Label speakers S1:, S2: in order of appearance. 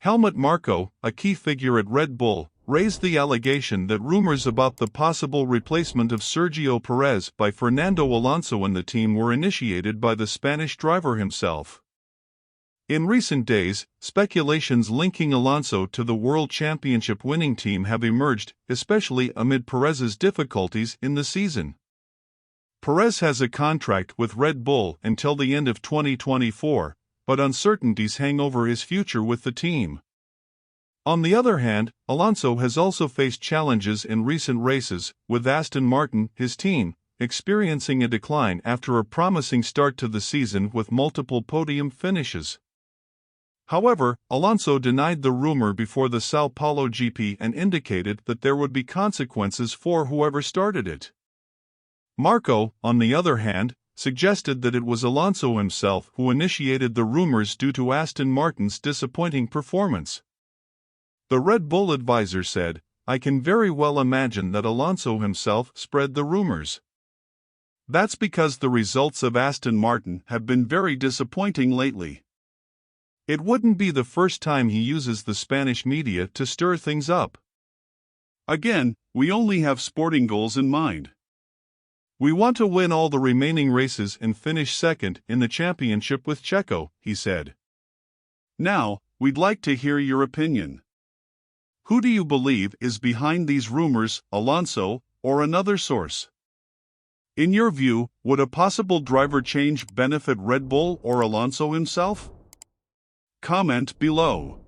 S1: Helmut Marko, a key figure at Red Bull, raised the allegation that rumors about the possible replacement of Sergio Perez by Fernando Alonso in the team were initiated by the Spanish driver himself. In recent days, speculations linking Alonso to the World Championship winning team have emerged, especially amid Perez's difficulties in the season. Perez has a contract with Red Bull until the end of 2024, but uncertainties hang over his future with the team. On the other hand, Alonso has also faced challenges in recent races, with Aston Martin, his team, experiencing a decline after a promising start to the season with multiple podium finishes. However, Alonso denied the rumor before the São Paulo GP and indicated that there would be consequences for whoever started it. Marko, on the other hand, suggested that it was Alonso himself who initiated the rumors due to Aston Martin's disappointing performance. The Red Bull advisor said, "I can very well imagine that Alonso himself spread the rumors. That's because the results of Aston Martin have been very disappointing lately. It wouldn't be the first time he uses the Spanish media to stir things up. Again, we only have sporting goals in mind. We want to win all the remaining races and finish second in the championship with Checo," he said. "Now, we'd like to hear your opinion. Who do you believe is behind these rumors, Alonso or another source? In your view, would a possible driver change benefit Red Bull or Alonso himself? Comment below."